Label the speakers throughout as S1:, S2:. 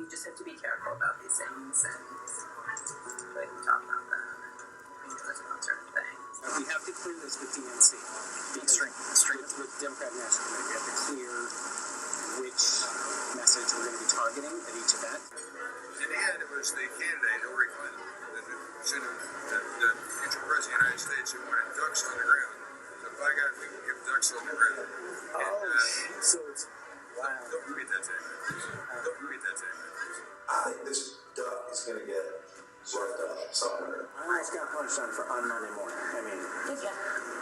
S1: just have to be careful about these things, and we can talk about that. About certain things.
S2: We have to clear this with DNC. With Democratic National Committee, we have to clear which message we're going to be targeting at each event.
S3: In the end, it was the candidate, Hillary Clinton, the future president of the United States, who wanted ducks on the ground. So, by God, we will give ducks on the ground.
S2: So it's wow.
S3: Don't repeat that thing. Don't repeat that thing.
S4: I think this duck is going to get swept up somewhere.
S2: I almost got punched on Monday morning. I mean, I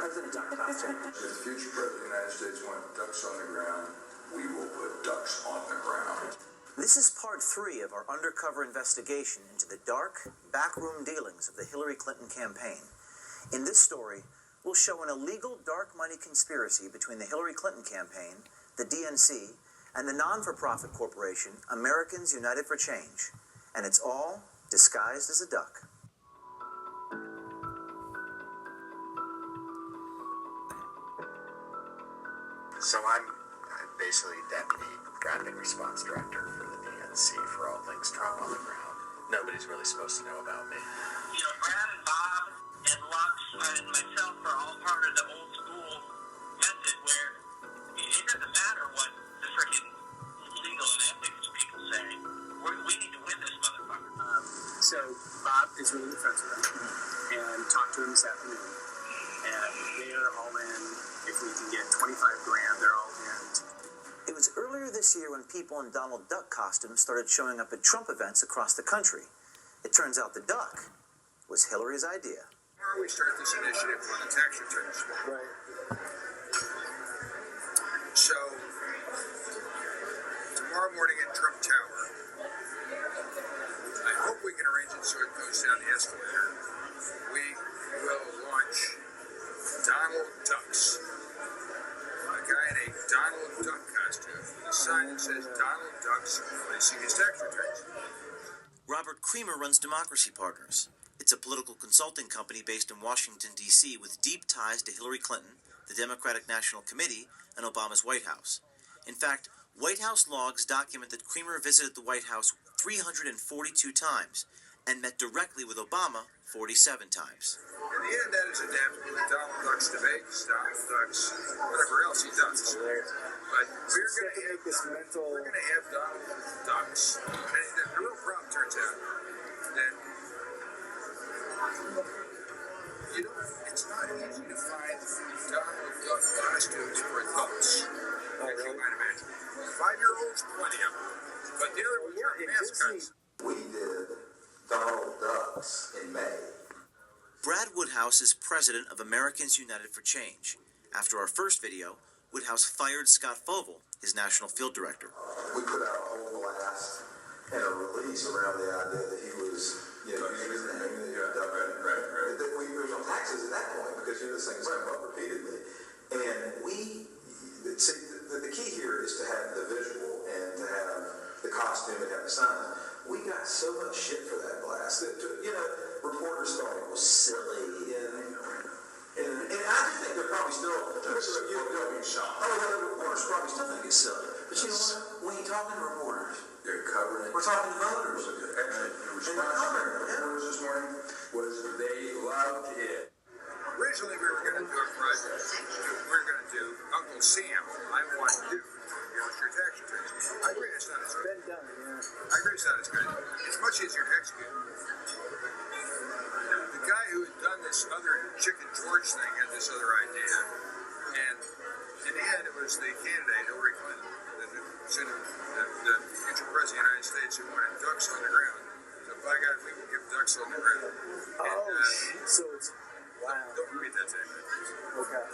S2: was in a duck costume.
S4: If the future president of the United States wanted ducks on the ground, we will put ducks on the ground.
S5: This is part 3 of our undercover investigation into the dark, backroom dealings of the Hillary Clinton campaign. In this story, we'll show an illegal dark money conspiracy between the Hillary Clinton campaign, the DNC, and the non-for-profit corporation Americans United for Change. And it's all disguised as a duck.
S6: So I'm basically Deputy Branding Response Director for the DNC for all things Trump on the ground. Nobody's really supposed to know about me.
S7: You know, Brad and Bob and Lux and myself are all part of the old school method where it doesn't matter what the freaking legal and ethics people say. We need to win this motherfucker.
S2: So Bob is really good friends with him, and talked to him this afternoon. And they're all in. If we can get 25 grand, they're all in.
S5: It was earlier this year when people in Donald Duck costumes started showing up at Trump events across the country. It turns out the duck was Hillary's idea.
S3: Tomorrow we start this initiative on the tax returns.
S2: Right.
S3: So, tomorrow morning at Trump Tower, I hope we can arrange it so it goes down the escalator. We will launch Donald Ducks. A guy in a Donald Duck costume with a sign that says Donald Ducks releasing his tax returns.
S5: Robert Creamer runs Democracy Partners. It's a political consulting company based in Washington, D.C. with deep ties to Hillary Clinton, the Democratic National Committee, and Obama's White House. In fact, White House logs document that Creamer visited the White House 342 times and met directly with Obama 47 times.
S3: In the end, that is adapted to Donald Duck's debates, Donald Duck's whatever else he does. But we're going to have Donald Ducks. And the real problem turns out that it's not easy to find Donald Duck costumes for adults, as you might imagine. 5-year-olds, plenty of them. But the other ones are mascots.
S4: We did Donald Ducks in May.
S5: Brad Woodhouse is president of Americans United for Change. After our first video, Woodhouse fired Scott Fogle, his national field director.
S4: We put out a whole blast and a release around the idea that he was, he was naming the duck. Right. That we were on taxes at that point because this thing's come up repeatedly. And the key here is to have the visual and to have the costume and have the sign. We got so much shit for that blast that, reporters thought it was silly. And I do think they're probably still, reporters probably still think it's silly. But you know what? We ain't talking to reporters.
S8: They're covering it.
S4: We're talking to voters.
S8: Actually, the response to reporters this morning was they loved it.
S3: Originally, we were going to do a project. We were going to do Uncle Sam. I want you. Your tax returns. I agree it's not as good. I agree it's not as good. It's much easier to execute. The guy who had done this other Chicken George thing had this other idea, and in the end, it was the candidate, Hillary Clinton, the future president of the United States, who wanted ducks on the ground. So, by God, we will give ducks on the ground.
S2: So it's wow.
S3: Don't repeat that thing.
S2: Okay.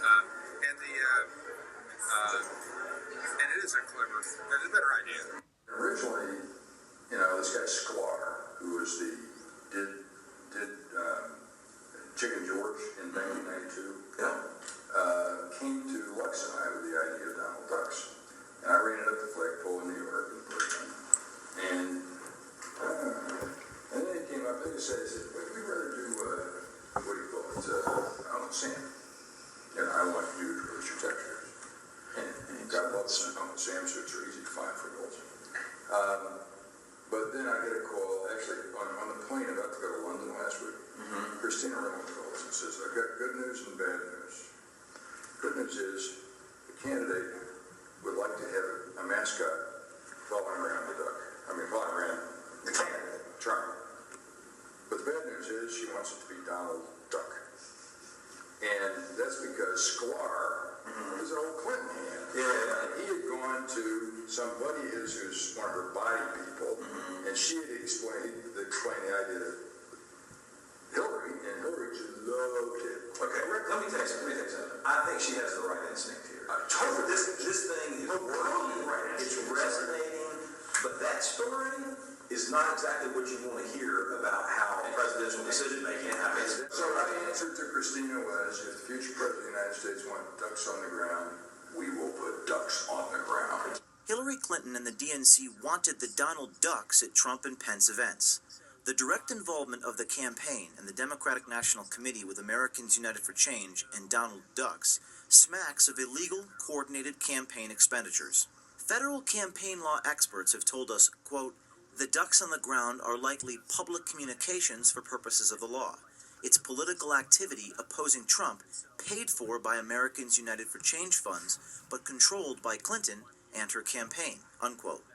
S3: And it is a clever, there's a better idea.
S8: Originally, this guy Sklar, who was did Chicken George in 1992, came to Lex and I with the idea of Donald Ducks. And I ran it up the flagpole in New York and put it in. And then it came up and they said, we'd rather do, Sam. And I want you to release your tax returns. And God loves Uncle Sam, so it's easy to find for adults. But Good news is the candidate would like to have a mascot following around the duck. Following around the candidate, Trump. But the bad news is she wants it to be Donald Duck. And that's because Sklar is an old Clinton hand. Yeah. He had gone to somebody who's one of her body people, and she had explained the idea to Hillary, and Hillary just loved it.
S4: Okay, Rick, let me tell you something. I think she has the right instinct here. Totally. This thing is working. It's resonating, but that story is not exactly what you want to hear about how presidential decision making happens.
S8: So my answer to Christina was, if the future president of the United States wants ducks on the ground, we will put ducks on the ground.
S5: Hillary Clinton and the DNC wanted the Donald Ducks at Trump and Pence events. The direct involvement of the campaign and the Democratic National Committee with Americans United for Change and Donald Ducks smacks of illegal, coordinated campaign expenditures. Federal campaign law experts have told us, quote, the ducks on the ground are likely public communications for purposes of the law. It's political activity opposing Trump, paid for by Americans United for Change funds, but controlled by Clinton and her campaign, unquote.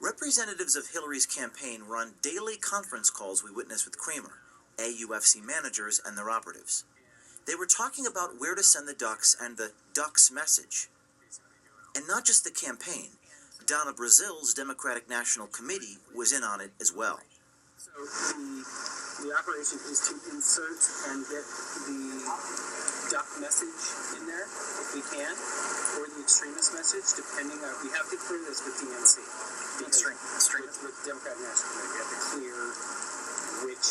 S5: Representatives of Hillary's campaign were on daily conference calls we witnessed with Kramer, AUFC managers, and their operatives. They were talking about where to send the ducks and the ducks message. And not just the campaign. Donna Brazil's Democratic National Committee was in on it as well.
S2: So the operation is to insert and get the duck message in there, if we can, or the extremist message, depending on, we have to clear this with DNC. With Democratic National Committee, we have to clear which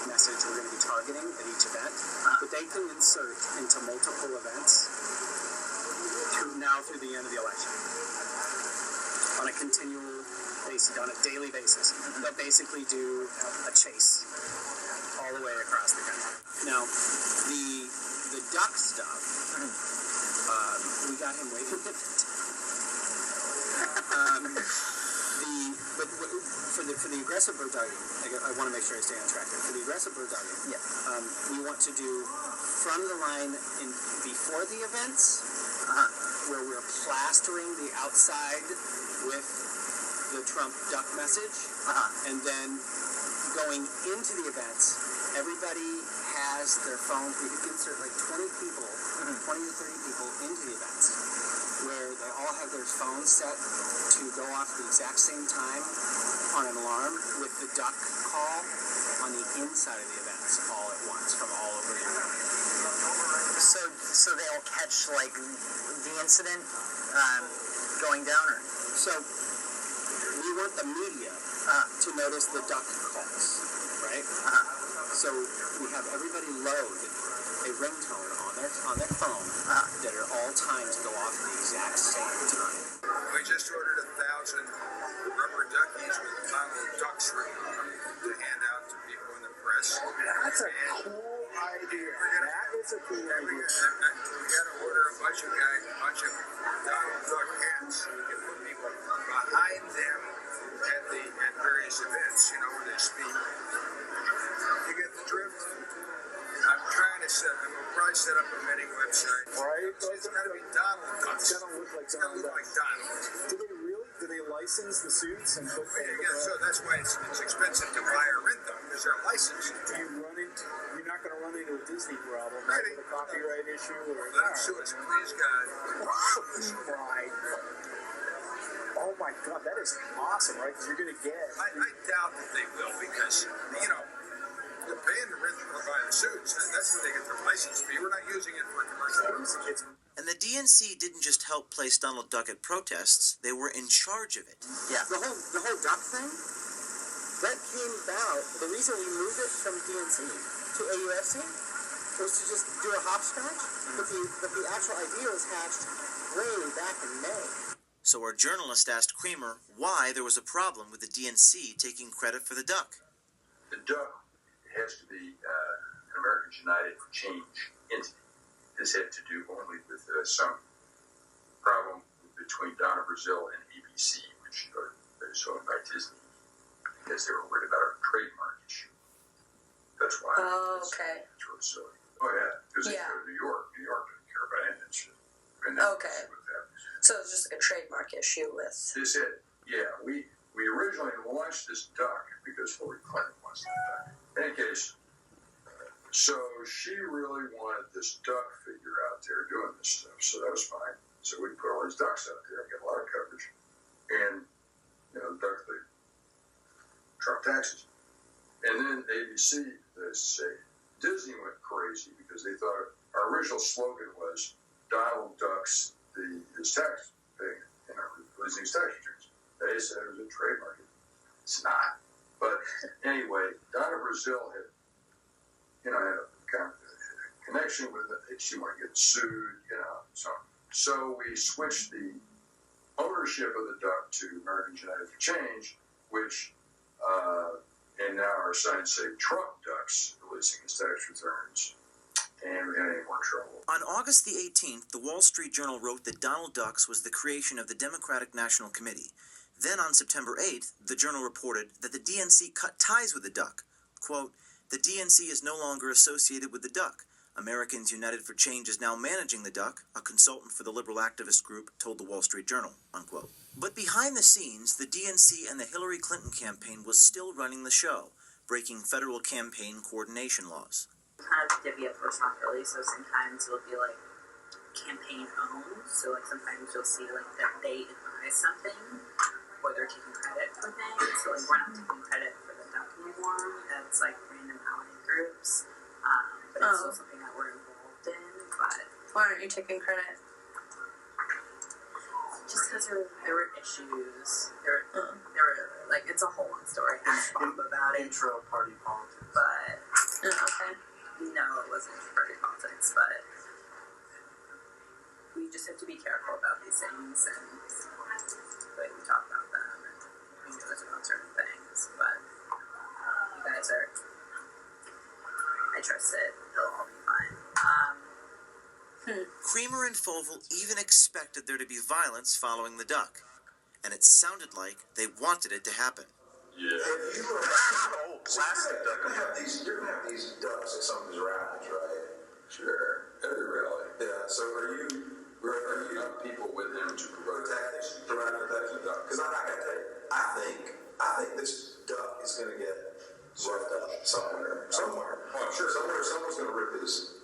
S2: message we're going to be targeting at each event. But they can insert into multiple events through the end of the election. On a continual basis, on a daily basis. They'll basically do a chase all the way across the country. Now, the duck stuff, we got him way too different. But for the aggressive bird dogging, I want to make sure I stay on track here. For the aggressive bird dogging, we want to do from the line before the events, where we're plastering the outside with the Trump duck message, and then going into the events, everybody has their phone. We can insert like 20 to 30 people into the events, where they all have their phones set to go off at the exact same time on an alarm with the duck call on the inside of the events all at once from all over Europe.
S9: So they'll catch like the incident going down, or
S2: so we want the media to notice the duck calls, right? So we have everybody load a ringtone on their phone that at all times go off at the exact same time.
S3: We just ordered 1,000 rubber duckies with Donald Ducks written on them to hand out to people in the press.
S2: That's a cool idea. That is a cool idea.
S3: We got to order a bunch of Donald Duck hats so we can put people behind them at various events, when they speak. You get the drift? I'm probably set up a mini website.
S10: Right?
S3: It's got to be Donald Ducks.
S10: It's got to look like Donald Ducks. Do they license the suits and put
S3: so that's why it's expensive to buy or rent them, because they're licensed.
S10: You're not going to run into a Disney problem
S3: Right.
S10: with a copyright issue or
S3: Let them sue us, please, God.
S10: Right. Oh my God, that is awesome, right? Because you're going to get.
S3: I doubt that they will, because they're paying to rent or buy the suits. That's where they get their license fee. We're not using it for commercial use.
S5: And the DNC didn't just help place Donald Duck at protests, they were in charge of it.
S2: Yeah. The whole duck thing, that came about, the reason we moved it from DNC to AUFC was to just do a hopscotch, but the actual idea was hatched way back in May.
S5: So our journalist asked Kramer why there was a problem with the DNC taking credit for the duck.
S8: The duck has to be an Americans United for Change entity. This had to do only with some problem between Donna Brazil and ABC, which is owned by Disney, because they were worried about a trademark issue. That's why.
S1: Oh, okay.
S8: It's really silly. Oh, yeah. Because they go to New York. New York doesn't care about any of that shit.
S3: And then
S1: Okay.
S3: with that.
S1: So it's just like a trademark issue with.
S3: They said, yeah, we originally launched this duck because Hillary Clinton wants that duck. In any case, so she really wanted this duck figure out there doing this stuff, so that was fine. So we put all these ducks out there and get a lot of coverage. And, the duck, they Trump taxes. And then ABC, they say, Disney went crazy because they thought our original slogan was Donald ducks his tax paying, releasing his tax returns. They said it was a trademark. It's not. But anyway, Donna Brazil had, had a kind of connection with it. She wanted to get sued, So we switched the ownership of the duck to Americans United for Change, which, and now our signs say Trump ducks releasing his tax returns. And we had any more trouble.
S5: On August the 18th, the Wall Street Journal wrote that Donald Ducks was the creation of the Democratic National Committee. Then on September 8th, the Journal reported that the DNC cut ties with the duck. Quote, the DNC is no longer associated with the duck. Americans United for Change is now managing the duck, a consultant for the liberal activist group told the Wall Street Journal, unquote. But behind the scenes, the DNC and the Hillary Clinton campaign was still running the show, breaking federal campaign coordination laws.
S1: Kind of divvy up responsibility, so sometimes it'll be like campaign owned, so like sometimes you'll see like that they advise something, or they're taking credit for things, so like we're not taking credit for the duck anymore, that's like random ally groups, but it's still something that we're involved in, but... Why aren't you taking credit? Just because there were issues, there were like, it's a whole long story, ask Bob about it.
S2: Intro party politics.
S1: But, okay. No, it wasn't party politics, but we just have to be careful about these things and the way we talk about them and we know about certain things, but you guys are, I trust it, they'll all be fine.
S5: Creamer and Fovel even expected there to be violence following the duck, and it sounded like they wanted it to happen.
S3: Yeah.
S4: Have you
S6: plastic duck.
S4: You're gonna have these ducks at some of these rallies, right?
S3: Sure. Every rally.
S4: Yeah. So are you
S3: Have people with him to promote
S4: protection the duck? Because I gotta tell you, I think this duck is gonna get roughed up somewhere. Oh, I'm sure someone's gonna rip his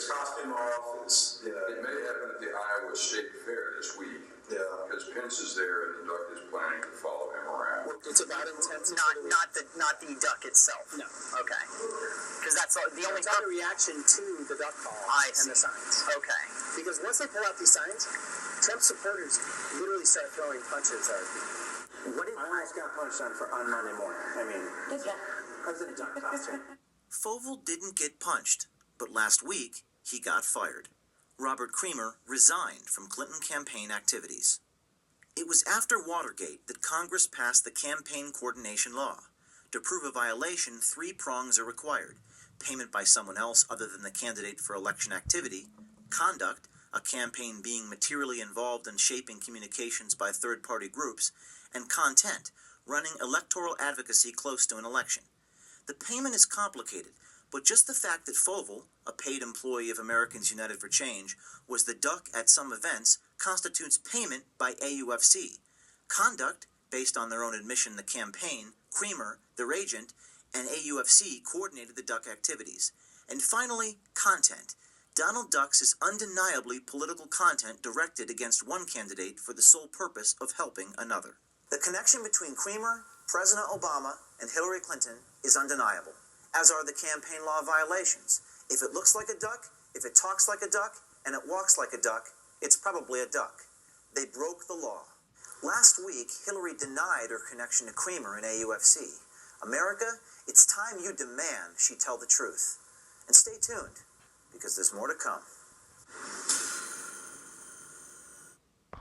S4: costume off.
S3: It may happen at the Iowa State Fair this week.
S4: Yeah.
S3: Because Pence is there and the duck is planning to follow him around.
S10: It's about intensity.
S9: Not the duck itself.
S10: No.
S9: Okay. Because that's the only
S10: It's not a reaction to the duck call and the signs.
S9: Okay.
S10: Because once they pull out these signs, Trump supporters literally start throwing punches at people.
S2: What did I almost got punched on Monday morning? I mean, President Duck costume.
S5: Fovel didn't get punched, but last week he got fired. Robert Creamer resigned from Clinton campaign activities. It was after Watergate that Congress passed the Campaign Coordination Law. To prove a violation, 3 prongs are required: payment by someone else other than the candidate for election activity, conduct, a campaign being materially involved in shaping communications by third-party groups, and content, running electoral advocacy close to an election. The payment is complicated, but just the fact that Fovel, a paid employee of Americans United for Change, was the duck at some events constitutes payment by AUFC. Conduct, based on their own admission, the campaign, Creamer, their agent, and AUFC coordinated the duck activities. And finally, content. Donald Ducks is undeniably political content directed against one candidate for the sole purpose of helping another. The connection between Creamer, President Obama, and Hillary Clinton is undeniable, as are the campaign law violations. If it looks like a duck, if it talks like a duck, and it walks like a duck, it's probably a duck. They broke the law. Last week, Hillary denied her connection to Creamer and AUFC. America, it's time you demand she tell the truth. And stay tuned, because there's more to come.